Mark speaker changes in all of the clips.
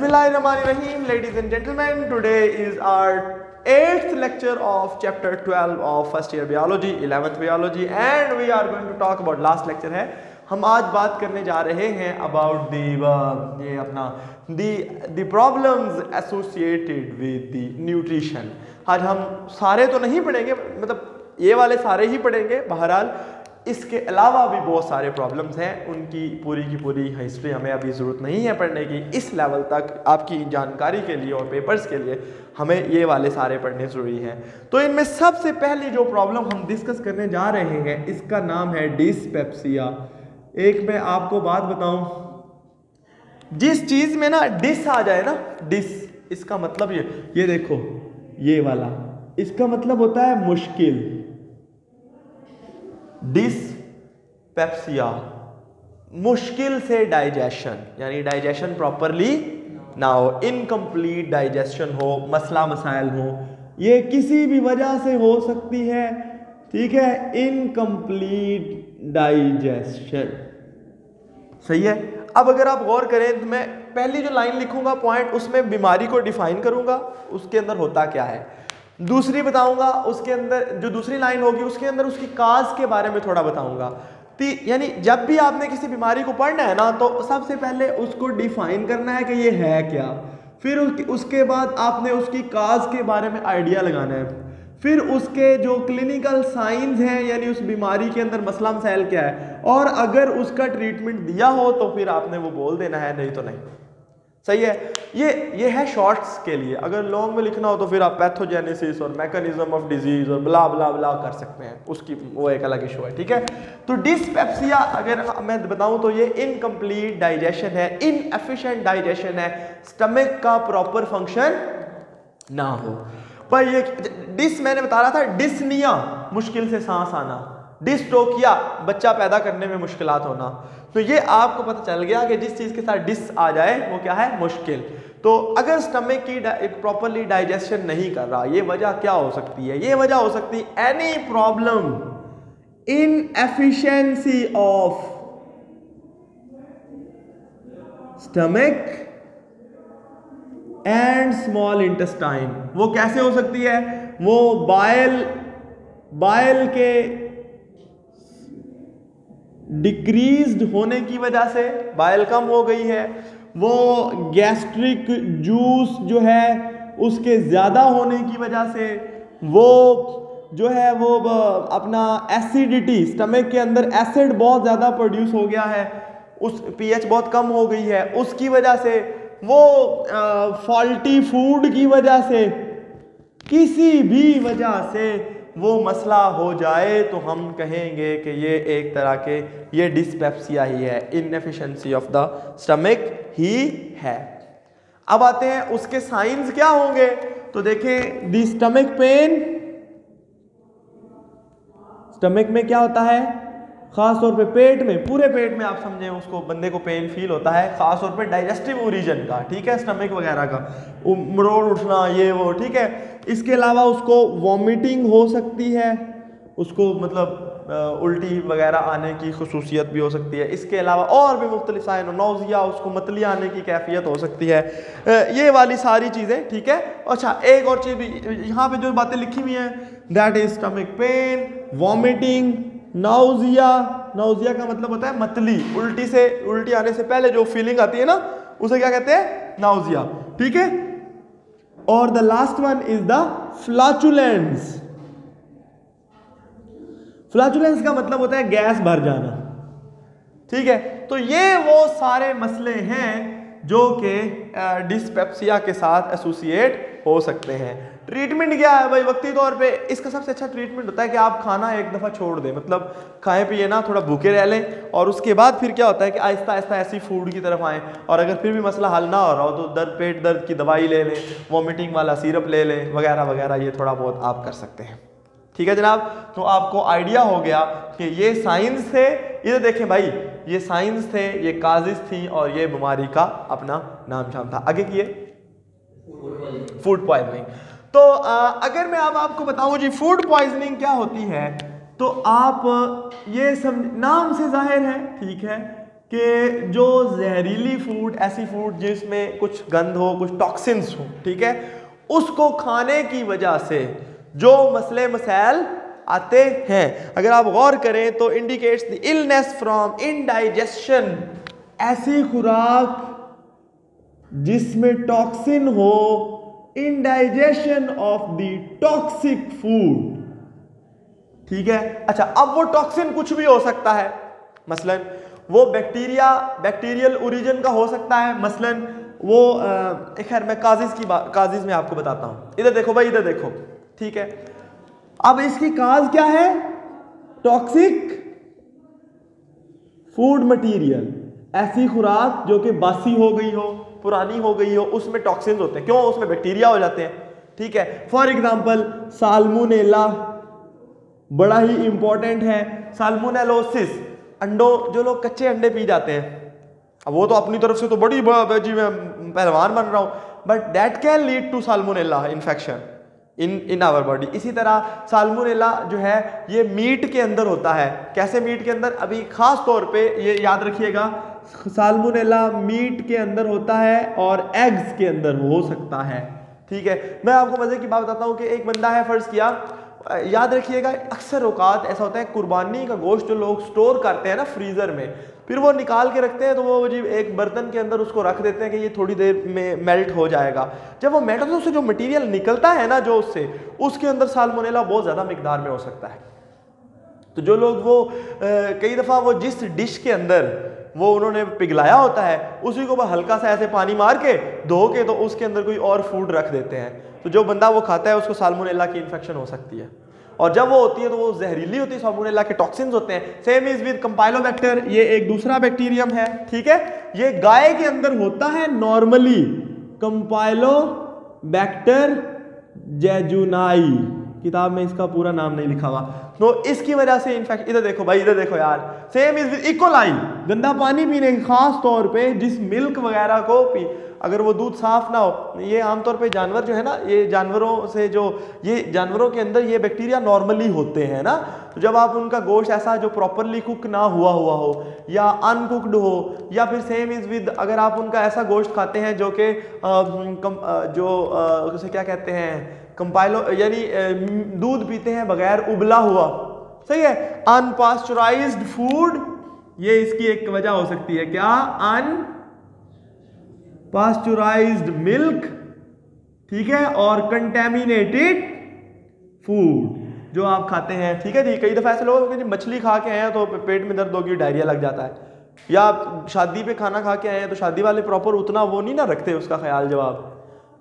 Speaker 1: Bismillahirrahmanirrahim, ladies and gentlemen. Today is our 8th lecture of chapter 12 of first year biology, 11th biology, and we are going to talk about last lecture है. हम आज बात करने जा रहे हैं about the problems associated with the nutrition. आज हम सारे तो नहीं पढ़ेंगे, मतलब ये वाले सारे ही पढ़ेंगे. बहरहाल इसके अलावा भी बहुत सारे प्रॉब्लम्स हैं, उनकी पूरी की पूरी हिस्ट्री हमें अभी ज़रूरत नहीं है पढ़ने की. इस लेवल तक आपकी जानकारी के लिए और पेपर्स के लिए हमें ये वाले सारे पढ़ने ज़रूरी हैं. तो इनमें सबसे पहली जो प्रॉब्लम हम डिस्कस करने जा रहे हैं, इसका नाम है डिस्पेप्सिया. एक मैं आपको बात बताऊं, जिस चीज़ में ना डिस आ जाए ना, डिस, इसका मतलब ये देखो, ये वाला, इसका मतलब होता है मुश्किल. डिस्पेप्सिया, मुश्किल से डाइजेशन, यानी डाइजेशन प्रॉपरली ना हो, इनकम्प्लीट डाइजेशन हो, मसला मसाइल हो, ये किसी भी वजह से हो सकती है. ठीक है, इनकम्प्लीट डाइजेशन. सही है. अब अगर आप गौर करें तो मैं पहली जो लाइन लिखूंगा पॉइंट, उसमें बीमारी को डिफाइन करूंगा, उसके अंदर होता क्या है. दूसरी बताऊंगा, उसके अंदर जो दूसरी लाइन होगी उसके अंदर उसकी काज के बारे में थोड़ा बताऊंगा. यानी जब भी आपने किसी बीमारी को पढ़ना है ना, तो सबसे पहले उसको डिफाइन करना है कि ये है क्या. फिर उसके बाद आपने उसकी काज के बारे में आइडिया लगाना है. फिर उसके जो क्लिनिकल साइंस हैं, यानी उस बीमारी के अंदर मसला मसाइल क्या है, और अगर उसका ट्रीटमेंट दिया हो तो फिर आपने वो बोल देना है, नहीं तो नहीं. सही है. ये है शॉर्ट्स के लिए. अगर लॉन्ग में लिखना हो तो फिर आप पैथोजेनेसिस और मैकेनिज्म ऑफ डिजीज और ब्ला ब्ला ब्ला कर सकते हैं, उसकी वो एक अलग इशू है. ठीक है. तो डिस्पेप्सिया अगर मैं बताऊं तो ये इनकम्प्लीट डाइजेशन है, इनएफिशिएंट डाइजेशन है, स्टमक का प्रॉपर फंक्शन ना हो. पर ये डिस मैंने बता रहा था, डिस्निया, मुश्किल से सांस आना, डिस्टोकिया, बच्चा पैदा करने में मुश्किलात होना. तो ये आपको पता चल गया कि जिस चीज़ के साथ डिस आ जाए वो क्या है, मुश्किल. तो अगर स्टमक की एक प्रॉपरली डाइजेशन नहीं कर रहा, ये वजह क्या हो सकती है. ये वजह हो सकती है any problem inefficiency of stomach and small intestine. वो कैसे हो सकती है, वो बाइल के डिक्रीज्ड होने की वजह से, बाइल कम हो गई है, वो गैस्ट्रिक जूस जो है उसके ज़्यादा होने की वजह से, वो जो है वो अपना एसिडिटी, स्टमक के अंदर एसिड बहुत ज़्यादा प्रोड्यूस हो गया है, उस पीएच बहुत कम हो गई है, उसकी वजह से, वो फॉल्टी फूड की वजह से, किसी भी वजह से वो मसला हो जाए तो हम कहेंगे कि ये एक तरह के ये डिस्पेप्सिया ही है, इनएफिशिएंसी ऑफ द स्टमक ही है. अब आते हैं उसके साइंस क्या होंगे. तो देखें, द स्टमक पेन, स्टमक में क्या होता है, खास तौर पे पेट में, पूरे पेट में आप समझें उसको, बंदे को पेन फील होता है, खास तौर पे डाइजेस्टिव रीजन का. ठीक है, स्टमक वगैरह का मरोड़ उठना, ये वो. ठीक है. इसके अलावा उसको वॉमिटिंग हो सकती है, उसको मतलब उल्टी वगैरह आने की खसूसियत भी हो सकती है. इसके अलावा और भी मुख्तलिफ साइन, नौजिया, उसको मतली आने की कैफियत हो सकती है. ये वाली सारी चीज़ें. ठीक है. अच्छा, एक और चीज़ भी यहाँ पे जो बातें लिखी हुई हैं, that is stomach pain, vomiting, nausea. Nausea का मतलब होता है मतली, उल्टी आने से पहले जो फीलिंग आती है ना, उसे क्या कहते हैं, नाउजिया. ठीक है. और the last one is the flatulence. Flatulence का मतलब होता है गैस भर जाना. ठीक है. तो ये वो सारे मसले हैं जो कि डिस्पेप्सिया के साथ एसोसिएट हो सकते हैं. ट्रीटमेंट क्या है भाई, वक्ती तौर पे इसका सबसे अच्छा ट्रीटमेंट होता है कि आप खाना एक दफ़ा छोड़ दें, मतलब खाएं पिए ना, थोड़ा भूखे रह लें, और उसके बाद फिर क्या होता है कि आहिस्ता आहिस्ता ऐसी फूड की तरफ आएँ. और अगर फिर भी मसला हल ना हो रहा हो तो पेट दर्द की दवाई ले लें, वॉमिटिंग वाला सिरप ले लें, वगैरह वगैरह. ये थोड़ा बहुत आप कर सकते हैं. ठीक है जनाब. तो आपको आइडिया हो गया कि ये साइंस थे. ये देखें भाई, ये साइंस थे, ये काजिज थी, और ये बीमारी का अपना नाम शाम था. आगे किए, फूड पॉइजनिंग. तो अगर मैं अब आपको बताऊं जी फूड पॉइजनिंग क्या होती है, तो आप ये नाम से जाहिर है, ठीक है, कि जो जहरीली फूड, ऐसी फूड जिसमें कुछ गंध हो, कुछ टॉक्सिन्स हो, ठीक है, उसको खाने की वजह से जो मसले मसाइल आते हैं, अगर आप गौर करें तो indicates the illness from indigestion, ऐसी खुराक जिसमें टॉक्सिन हो, indigestion of the toxic food, ठीक है। अच्छा, अब वो टॉक्सिन कुछ भी हो सकता है, मसलन वो बैक्टीरियल ओरिजिन का हो सकता है, मसलन वो खैर मैं काजिज में आपको बताता हूं। इधर देखो भाई, इधर देखो, ठीक है। अब इसकी काज क्या है? टॉक्सिक फूड मटेरियल, ऐसी खुराक जो कि बासी हो गई हो, पुरानी हो गई हो, उसमें टॉक्सिन्स होते हैं। क्यों? उसमें बैक्टीरिया हो जाते हैं, ठीक है। फॉर एग्जांपल साल्मोनेला बड़ा ही इंपॉर्टेंट है। साल्मोनेलोसिस, अंडों, जो लोग कच्चे अंडे पी जाते हैं, अब वो तो अपनी तरफ से तो बड़ी जी मैं पहलवान बन रहा हूं, but that can lead to salmonella infection in our body. इसी तरह साल्मोनेला जो है ये मीट के अंदर होता है। कैसे मीट के अंदर? अभी खास तौर पे ये याद रखिएगा, साल्मोनेला मीट के अंदर होता है और एग्स के अंदर हो सकता है, ठीक है। मैं आपको मजे की बात बताता हूँ कि एक बंदा है, फर्ज किया, याद रखिएगा, अक्सर औकात ऐसा होता है कुर्बानी का गोश्त जो लोग स्टोर करते हैं ना फ्रीजर में, फिर वो निकाल के रखते हैं, तो वो जी एक बर्तन के अंदर उसको रख देते हैं कि ये थोड़ी देर में मेल्ट हो जाएगा। जब वो मेल्ट होता है, उससे जो मटेरियल निकलता है ना, जो उसके अंदर साल्मोनेला बहुत ज़्यादा मिकदार में हो सकता है। तो जो लोग वो कई दफ़ा वो जिस डिश के अंदर वो उन्होंने पिघलाया होता है, उसी को वो हल्का सा ऐसे पानी मार के धो के तो उसके अंदर कोई और फूड रख देते हैं, तो जो बंदा वो खाता है उसको साल्मोनेला की इन्फेक्शन हो सकती है। और जब वो होती है तो वो जहरीली होती है, साल्मोनेला के टॉक्सिन्स होते हैं। सेम इज विद कंपाइलोबैक्टर, ये एक दूसरा बैक्टीरियम है, ठीक है। ये गाय के अंदर होता है नॉर्मली, कंपाइलोबैक्टर जेजुनाई, किताब में इसका पूरा नाम नहीं लिखा हुआ, तो इसकी वजह से इन्फेक्शन। इधर देखो भाई, इधर देखो यार, सेम इज विद इकोलाई, गंदा पानी पीने, खास तौर पे जिस मिल्क वगैरह को पी, अगर वो दूध साफ ना हो, ये आमतौर पे जानवर जो है ना, ये जानवरों से जो ये जानवरों के अंदर ये बैक्टीरिया नॉर्मली होते हैं ना, तो जब आप उनका गोश्त ऐसा जो प्रॉपरली कुक ना हुआ हो या अनकुक्ड हो, या फिर सेम इज विद अगर आप उनका ऐसा गोश्त खाते हैं जो कि उसे क्या कहते हैं, कंपाइलो, यानी दूध पीते हैं बगैर उबला हुआ, सही है, अनपास्चराइज्ड फूड, ये इसकी एक वजह हो सकती है। क्या? अनपास्चराइज्ड मिल्क, ठीक है, और कंटेमिनेटेड फूड जो आप खाते हैं, ठीक है जी। कई दफा ऐसे लोग होते हैं मछली खा के आए हैं तो पेट में दर्द होगी, डायरिया लग जाता है, या शादी पे खाना खा के आए हैं तो शादी वाले प्रॉपर उतना वो नहीं ना रखते उसका ख्याल जवाब,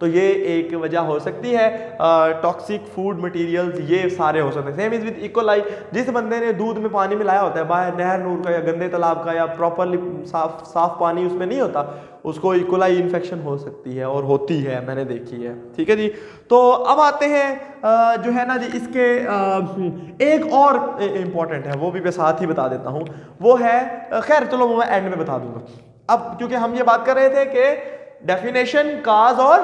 Speaker 1: तो ये एक वजह हो सकती है। टॉक्सिक फूड मटेरियल्स ये सारे हो सकते हैं। सेम इज विद इकोलाई, जिस बंदे ने दूध में पानी मिलाया होता है बाहर नहर नूर का या गंदे तालाब का, या प्रॉपरली साफ पानी उसमें नहीं होता, उसको इकोलाई इन्फेक्शन हो सकती है, और होती है, मैंने देखी है, ठीक है जी। तो अब आते हैं जो है ना जी, इसके एक और इम्पॉर्टेंट है, वो भी मैं साथ ही बता देता हूँ, वो है, खैर चलो वो मैं एंड में बता दूंगा। अब क्योंकि हम ये बात कर रहे थे कि डेफिनेशन, काज और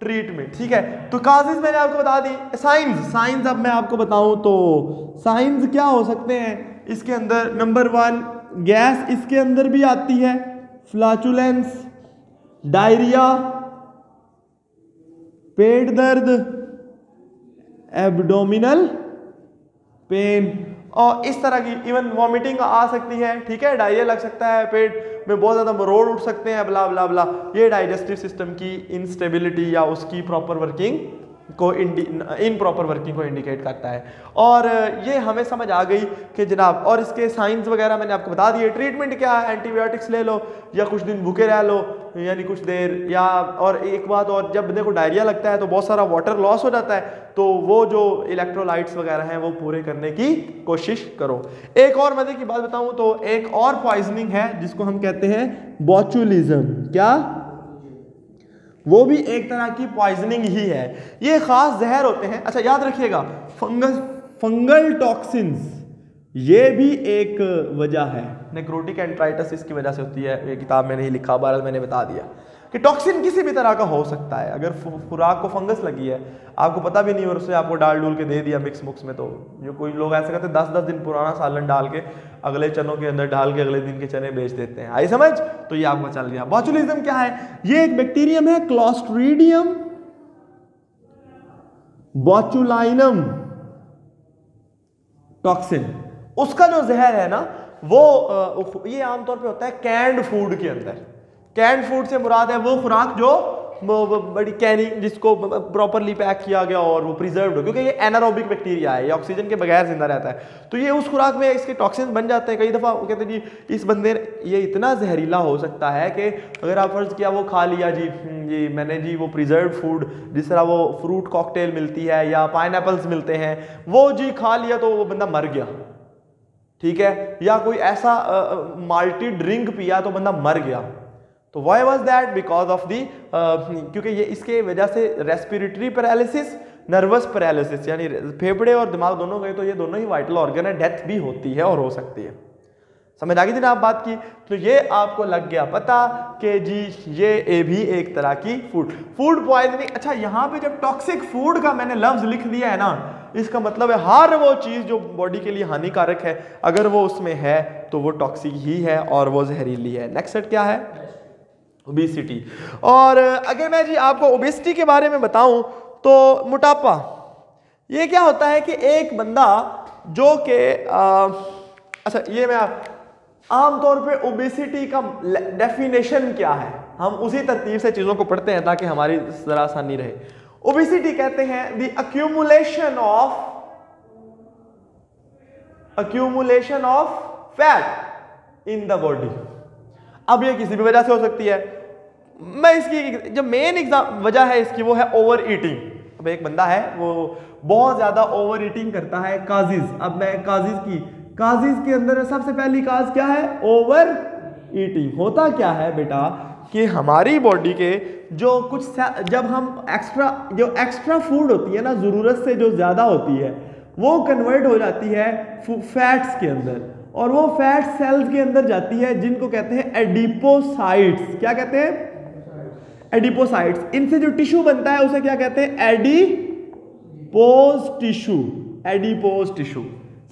Speaker 1: ट्रीटमेंट, ठीक है, तो काजेस मैंने आपको बता दी। साइंस अब मैं आपको बताऊं तो साइंस क्या हो सकते हैं इसके अंदर। नंबर 1, गैस इसके अंदर भी आती है, फ्लैचुलेंस, डायरिया, पेट दर्द, एब्डोमिनल पेन, और इस तरह की इवन वॉमिटिंग आ सकती है, ठीक है, डायरिया लग सकता है, पेट में बहुत ज़्यादा मरोड़ उठ सकते हैं, ब्ला ब्ला ब्ला। ये डाइजेस्टिव सिस्टम की इंस्टेबिलिटी या उसकी प्रॉपर वर्किंग को इनप्रॉपर वर्किंग को इंडिकेट करता है। और ये हमें समझ आ गई कि जनाब, और इसके साइंस वगैरह मैंने आपको बता दिए। ट्रीटमेंट क्या है? एंटीबायोटिक्स ले लो या कुछ दिन भूखे रह लो, यानी कुछ देर, या और एक बात और, जब बंदे को डायरिया लगता है तो बहुत सारा वाटर लॉस हो जाता है, तो वो जो इलेक्ट्रोलाइट्स वगैरह हैं वो पूरे करने की कोशिश करो। एक और मजे की बात बताऊं तो एक और पॉइजनिंग है जिसको हम कहते हैं बोचुलिज्म। क्या? वो भी एक तरह की पॉइजनिंग ही है। ये खास जहर होते हैं। अच्छा याद रखिएगा, फंगल टॉक्सिन्स ये भी एक वजह है। नेक्रोटिक एंट्राइटिस इसकी वजह से होती है, ये किताब में नहीं लिखा, बहरहाल मैंने बता दिया। कि टॉक्सिन किसी भी तरह का हो सकता है। अगर खुराक को फंगस लगी है, आपको पता भी नहीं और उससे आपको डाल डूल के दे दिया मिक्स मुक्स में, तो जो कोई लोग ऐसे करते हैं 10-10 दिन पुराना सालन डाल के अगले चनों के अंदर डाल के अगले दिन के चने बेच देते हैं। आई समझ? तो ये आपको चल गया। बॉचुलिज्म क्या है? ये एक बैक्टीरियम है, क्लोस्ट्रीडियम बॉचुलाइनम टॉक्सिन। उसका जो जहर है ना वो ये आमतौर पे होता है कैंड फूड के अंदर। कैंड फूड से मुराद है वो खुराक जो बड़ी कैनिंग, जिसको प्रॉपरली पैक किया गया और वो प्रिजर्व्ड हो, क्योंकि ये एनारोबिक बैक्टीरिया है, ये ऑक्सीजन के बगैर जिंदा रहता है। तो ये उस खुराक में इसके टॉक्सिन बन जाते हैं। कई दफ़ा वो कहते हैं जी इस बंदे ये इतना जहरीला हो सकता है कि अगर आप फर्ज किया वो खा लिया जी मैंने जी वो प्रिजर्व्ड फूड, जिस तरह वो फ्रूट कॉकटेल मिलती है या पाइनएप्पल्स मिलते हैं, वो जी खा लिया तो वो बंदा मर गया, ठीक है, या कोई ऐसा माल्टी ड्रिंक पिया तो बंदा मर गया। तो why was that? Because of the क्योंकि ये इसके वजह से रेस्पिरेटरी पैरालिसिस, नर्वस पैरालिसिस, यानी फेफड़े और दिमाग दोनों गए तो ये दोनों ही वाइटल ऑर्गन है, डेथ भी होती है और हो सकती है। समझ आ गई थी ना आप बात की? तो ये आपको लग गया पता कि जी ये भी एक तरह की फूड पॉइजनिंग। अच्छा, यहाँ पे जब टॉक्सिक फूड का मैंने लफ्ज लिख दिया है ना, इसका मतलब है हर वो चीज़ जो बॉडी के लिए हानिकारक है, अगर वो उसमें है तो वो टॉक्सिक ही है और वो जहरीली है। नेक्स्ट सेट क्या है? ओबेसिटी। और अगर मैं जी आपको ओबेसिटी के बारे में बताऊं तो मोटापा, ये क्या होता है कि एक बंदा जो कि अच्छा ये मैं आमतौर पे ओबेसिटी का डेफिनेशन क्या है, हम उसी तरतीब से चीज़ों को पढ़ते हैं ताकि हमारी ज़रा आसानी रहे। ओबेसिटी कहते हैं the accumulation of fat in the body. अब ये किसी भी वजह से हो सकती है। मैं इसकी जो मेन वजह है इसकी वो है ओवर ईटिंग। अब एक बंदा है वो बहुत ज्यादा ओवर ईटिंग करता है, काजिज। अब मैं काजिज के अंदर सबसे पहली काज क्या है? Over eating. होता क्या है बेटा कि हमारी बॉडी के जो कुछ जब हम एक्स्ट्रा फूड होती है ना, जरूरत से जो ज्यादा होती है, वो कन्वर्ट हो जाती है फैट्स के अंदर, और वो फैट सेल्स के अंदर जाती है जिनको कहते हैं एडिपोसाइट्स। क्या कहते हैं? एडिपोसाइट्स। इनसे जो टिश्यू बनता है उसे क्या कहते हैं? Adipose tissue.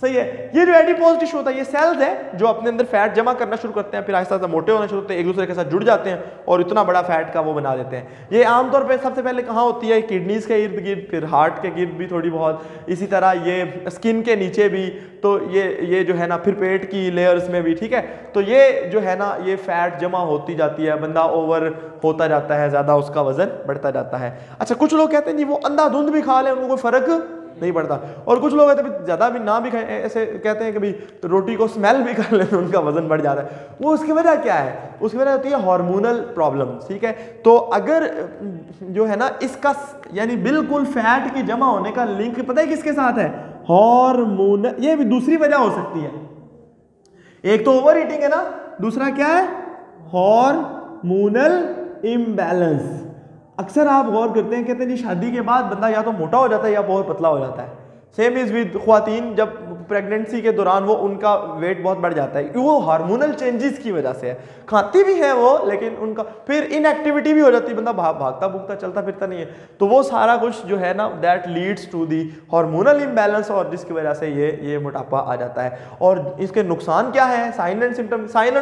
Speaker 1: सही है। ये जो एडिपोज टिश्यू होता है ये सेल्स है जो अपने अंदर फैट जमा करना शुरू करते हैं, फिर आहिस्ता आहिस्ता मोटे होना शुरू होते हैं, एक दूसरे के साथ जुड़ जाते हैं और इतना बड़ा फैट का वो बना देते हैं। ये आमतौर पे सबसे पहले कहाँ होती है? किडनीज के इर्द गिर्द, फिर हार्ट के गिर्द भी थोड़ी बहुत, इसी तरह ये स्किन के नीचे भी, तो ये जो है ना, फिर पेट की लेयर्स में भी, ठीक है। तो ये जो है ना, ये फैट जमा होती जाती है, बंदा ओवर होता जाता है, ज़्यादा उसका वजन बढ़ता जाता है। अच्छा, कुछ लोग कहते हैं जी वो अंधाधुंध भी खा लें उनको कोई फर्क नहीं पड़ता, और कुछ लोग कहते हैं ज़्यादा भी ना भी खाएं, ऐसे कहते हैं कि भाई तो रोटी को स्मेल भी कर लें तो उनका वजन बढ़ जाता है। वो उसकी वजह क्या है? उसकी वजह होती है हार्मोनल प्रॉब्लम, ठीक है। तो अगर जो है ना इसका यानी बिल्कुल फैट की जमा होने का लिंक पता है किसके साथ है? हार्मोनल। ये भी दूसरी वजह हो सकती है। एक तो ओवर ईटिंग है ना, दूसरा क्या है? Hormonal imbalance. अक्सर आप गौर करते हैं, कहते हैं जी शादी के बाद बंदा या तो मोटा हो जाता है या बहुत पतला हो जाता है। सेम इज विद ख्वातीन, जब प्रेगनेंसी के दौरान वो उनका वेट बहुत बढ़ जाता है, वो हार्मोनल चेंजेस की वजह से है। खाती भी है वो, लेकिन उनका फिर इनएक्टिविटी भी हो जाती है, बंदा भागता भूगता चलता फिरता नहीं है। तो वो सारा कुछ जो है ना, that leads to the hormonal imbalance, और जिसकी वजह से ये मोटापा आ जाता है। और इसके नुकसान क्या है? साइन एंड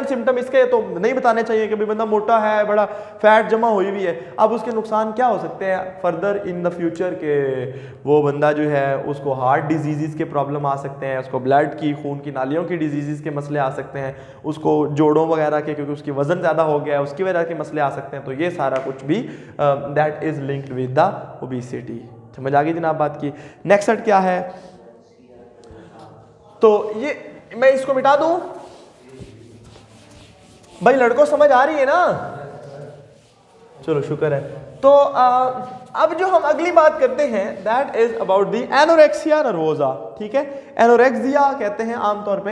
Speaker 1: सिम्टम इसके तो नहीं बताने चाहिए कि भाई बंदा मोटा है, बड़ा फैट जमा हुई भी है। अब उसके नुकसान क्या हो सकते हैं फर्दर इन द फ्यूचर के? वो बंदा जो है उसको हार्ट डिजीज़ के प्रॉब्लम आ सकते हैं, उसको ब्लड की, खून की नालियों की डिजीज़ के मसले आ सकते हैं, उसको जोड़ों वगैरह के, क्योंकि उसकी वजन ज़्यादा हो गया है, उसकी वजह के मसले आ सकते हैं। तो ये सारा कुछ भी that is linked with the obesity. समझ आ गई जनाब बात की? नेक्स्ट सेट क्या है? तो ये मैं इसको मिटा दूं भाई, लड़कों समझ आ रही है ना? चलो शुक्र है। तो अब जो हम अगली बात करते हैं that is about the anorexia nervosa, ठीक है। एनोरेक्सिया कहते हैं आमतौर पे,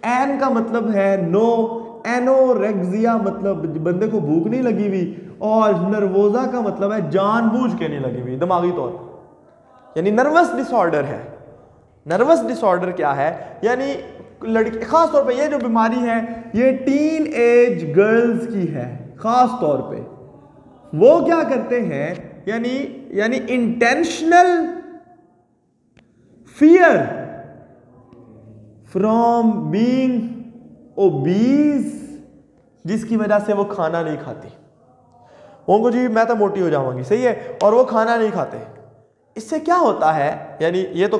Speaker 1: एन का मतलब है नो, एनोरेक्सिया मतलब बंदे को भूख नहीं लगी हुई, और नर्वोजा का मतलब है जानबूझ के नहीं लगी हुई, दिमागी तौर पर, यानी नर्वस डिसऑर्डर है। नर्वस डिसऑर्डर क्या है? यानी लड़की, खास तौर पे ये जो बीमारी है ये टीन एज गर्ल्स की है खास तौर पे, वो क्या करते हैं, यानी intentional fear from being obese, जिसकी वजह से वो खाना नहीं खाती। उनको जी मैं तो मोटी हो जाऊंगी, सही है, और वो खाना नहीं खाते। इससे क्या होता है, यानी ये तो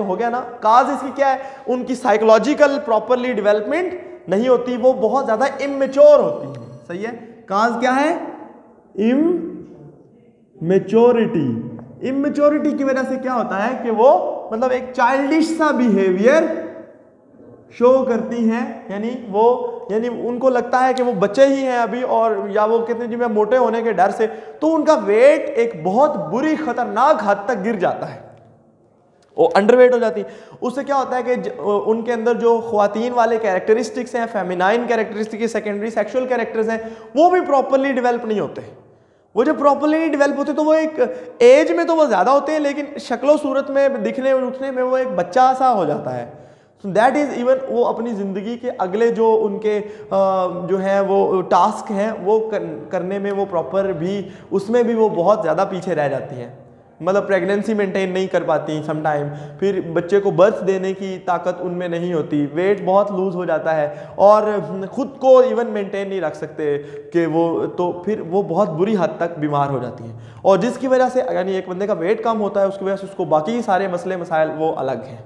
Speaker 1: हो गया ना, काज इसकी क्या है, उनकी साइकोलॉजिकल प्रॉपरली डेवलपमेंट नहीं होती, वो बहुत ज्यादा इमेच्योर होती है, सही है। काज क्या है, इमेच्योरिटी की वजह से क्या होता है कि वो मतलब एक चाइल्डिश सा बिहेवियर शो करती हैं, यानी उनको लगता है कि वो बच्चे ही हैं अभी, और या वो कहते हैं जी मैं मोटे होने के डर से, तो उनका वेट एक बहुत बुरी खतरनाक हद तक गिर जाता है, वो अंडरवेट हो जाती है। उससे क्या होता है कि उनके अंदर जो ख्वातीन वाले कैरेक्टरिस्टिक्स हैं, feminine characteristics, secondary sexual characters हैं, वो भी प्रॉपरली डेवलप नहीं होते। वो जब प्रॉपरली नहीं डेवलप होते तो वो एक एज में तो वो ज़्यादा होते हैं, लेकिन शक्लो सूरत में, दिखने उठने में वो एक बच्चा सा हो जाता है। सो दैट इज़ इवन वो अपनी ज़िंदगी के अगले जो उनके जो हैं वो टास्क हैं वो करने में वो प्रॉपर भी, उसमें भी वो बहुत ज़्यादा पीछे रह जाती हैं। मतलब प्रेगनेंसी मेंटेन नहीं कर पाती समटाइम, फिर बच्चे को बर्थ देने की ताकत उनमें नहीं होती, वेट बहुत लूज़ हो जाता है, और ख़ुद को इवन मेंटेन नहीं रख सकते कि वो, तो फिर वो बहुत बुरी हद तक बीमार हो जाती हैं। और जिसकी वजह से यानी एक बंदे का वेट कम होता है, उसकी वजह से उसको बाकी सारे मसले मसाइल वो अलग हैं।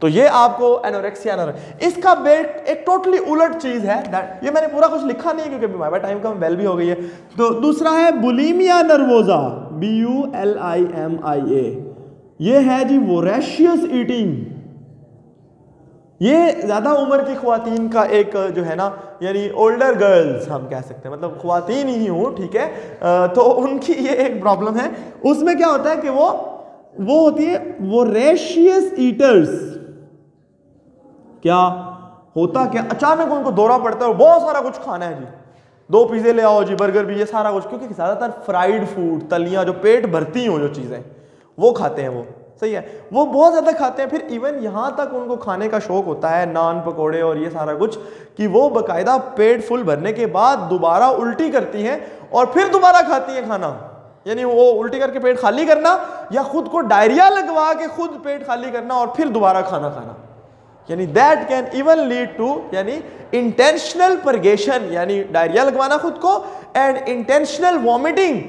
Speaker 1: तो ये आपको एनोरेक्सिया, इसका वेट एक टोटली उलट चीज़ है। ये मैंने पूरा कुछ लिखा नहीं है क्योंकि हमारे टाइम कम वेल भी हो गई है। तो दूसरा है बुलिमिया नर्वोजा, BULIMIA, ये है जी वोरेशियस ईटिंग। ये ज़्यादा उम्र की ख्वातीन का एक जो है ना, यानी ओल्डर गर्ल्स हम कह सकते हैं, मतलब ख्वातीन ही हूँ, ठीक है, तो उनकी ये एक प्रॉब्लम है। उसमें क्या होता है कि वो होती है वोरेशियस ईटर्स। क्या होता, क्या अचानक उनको दौरा पड़ता है और बहुत सारा कुछ खाना है जी, 2 पिज़्ज़े ले आओ जी, बर्गर भी, ये सारा कुछ, क्योंकि ज़्यादातर फ्राइड फूड, तलियाँ जो पेट भरती हो जो चीज़ें वो खाते हैं वो, सही है, वो बहुत ज़्यादा खाते हैं। फिर इवन यहाँ तक उनको खाने का शौक होता है, नान पकोड़े और ये सारा कुछ, कि वो बाकायदा पेट फुल भरने के बाद दोबारा उल्टी करती हैं और फिर दोबारा खाती हैं खाना। यानी वो उल्टी करके पेट खाली करना, या खुद को डायरिया लगवा के खुद पेट खाली करना और फिर दोबारा खाना खाना, यानी that can even lead to यानी इंटेंशनल परगेशन, यानी डायरिया लगवाना खुद को, and intentional vomiting,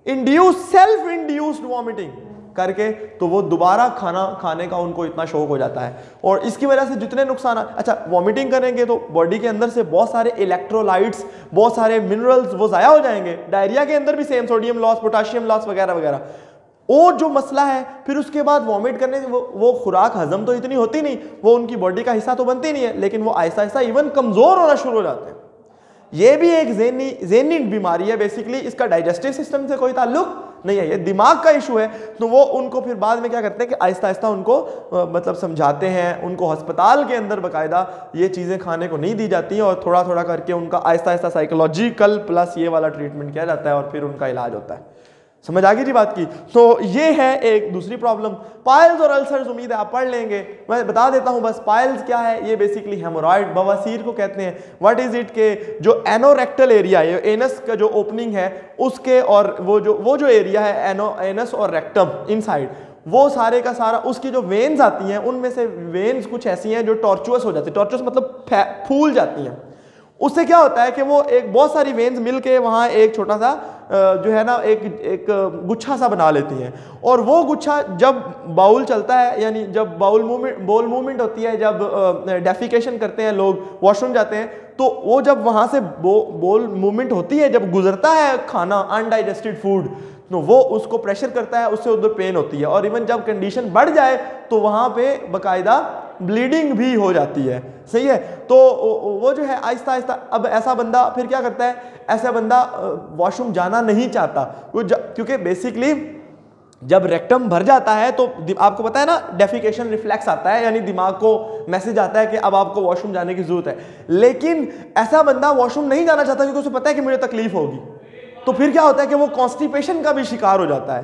Speaker 1: self induced vomiting करके, तो वो दोबारा खाना खाने का उनको इतना शौक हो जाता है। और इसकी वजह से जितने नुकसान, अच्छा वॉमिटिंग करेंगे तो बॉडी के अंदर से बहुत सारे इलेक्ट्रोलाइट्स, बहुत सारे मिनरल्स वो ज़ाया हो जाएंगे। डायरिया के अंदर भी same, sodium loss, potassium loss वगैरह वगैरह। और जो मसला है फिर उसके बाद वॉमिट करने से वो खुराक हजम तो इतनी होती नहीं, वो उनकी बॉडी का हिस्सा तो बनती नहीं है, लेकिन वो आहिस्ता आहिस्ता इवन कमज़ोर होना शुरू हो जाते हैं। ये भी एक ज़हनी बीमारी है बेसिकली, इसका डाइजेस्टिव सिस्टम से कोई ताल्लुक नहीं है, ये दिमाग का इशू है। तो वो उनको फिर बाद में क्या करते हैं कि आहिस्ता आहिस्ता उनको मतलब समझाते हैं, उनको अस्पताल के अंदर बाकायदा ये चीज़ें खाने को नहीं दी जाती हैं, और थोड़ा थोड़ा करके उनका आहिस्ता आहिस्ता साइकोलॉजिकल प्लस ये वाला ट्रीटमेंट किया जाता है और फिर उनका इलाज होता है। समझ आ गई जी बात की। तो ये है एक दूसरी प्रॉब्लम। पाइल्स और अल्सर्स उम्मीद है आप पढ़ लेंगे, मैं बता देता हूँ बस। पाइल्स क्या है, ये बेसिकली हेमोरॉइड, बवासीर को कहते हैं। व्हाट इज इट के जो एनोरेक्टल एरिया है, एनस का जो ओपनिंग है उसके, और वो जो एरिया है एनस और रेक्टम इनसाइड, वो सारे का सारा, उसकी जो वेन्स आती हैं उनमें से वेन्स कुछ ऐसी हैं जो टॉर्चुअस हो जाती है, टॉर्चुअस मतलब फूल जाती हैं। उससे क्या होता है कि वो एक बहुत सारी वेन्स मिलके वहाँ एक छोटा सा जो है ना एक गुच्छा सा बना लेती हैं, और वो गुच्छा जब बाउल चलता है, यानी जब बाउल मूवमेंट होती है, जब डेफिकेशन करते हैं लोग, वॉशरूम जाते हैं, तो वो जब वहाँ से बोल मूवमेंट होती है, जब गुजरता है खाना, अनडाइजेस्टेड फूड, तो वो उसको प्रेशर करता है, उससे उधर पेन होती है, और इवन जब कंडीशन बढ़ जाए तो वहाँ पे बाकायदा ब्लीडिंग भी हो जाती है, सही है। तो वो जो है आहिस्ता आहिस्ता, अब ऐसा बंदा फिर क्या करता है, ऐसा बंदा वॉशरूम जाना नहीं चाहता, क्योंकि बेसिकली जब रेक्टम भर जाता है तो आपको पता है ना, डेफिकेशन रिफ्लेक्स आता है, यानी दिमाग को मैसेज आता है कि अब आपको वॉशरूम जाने की जरूरत है। लेकिन ऐसा बंदा वॉशरूम नहीं जाना चाहता क्योंकि उसे पता है कि मुझे तकलीफ होगी, तो फिर क्या होता है कि वो कॉन्स्टिपेशन का भी शिकार हो जाता है,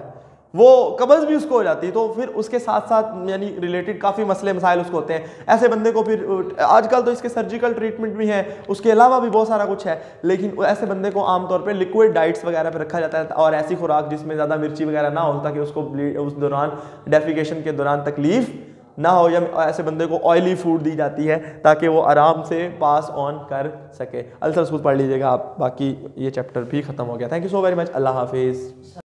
Speaker 1: वो कब्ज़ भी उसको हो जाती है, तो फिर उसके साथ साथ यानी रिलेटेड काफ़ी मसले मसाइल उसको होते हैं। ऐसे बंदे को फिर आजकल तो इसके सर्जिकल ट्रीटमेंट भी है, उसके अलावा भी बहुत सारा कुछ है, लेकिन ऐसे बंदे को आमतौर पे लिक्विड डाइट्स वगैरह पे रखा जाता है और ऐसी खुराक जिसमें ज़्यादा मिर्ची वगैरह ना हो, ताकि उसको उस दौरान डेफिकेशन के दौरान तकलीफ ना हो, या ऐसे बंदे को ऑयली फूड दी जाती है ताकि वो आराम से पास ऑन कर सके। अल्सर्स खुद पढ़ लीजिएगा आप, बाकी ये चैप्टर भी ख़त्म हो गया। Thank you so very much, अल्लाह हाफिज़।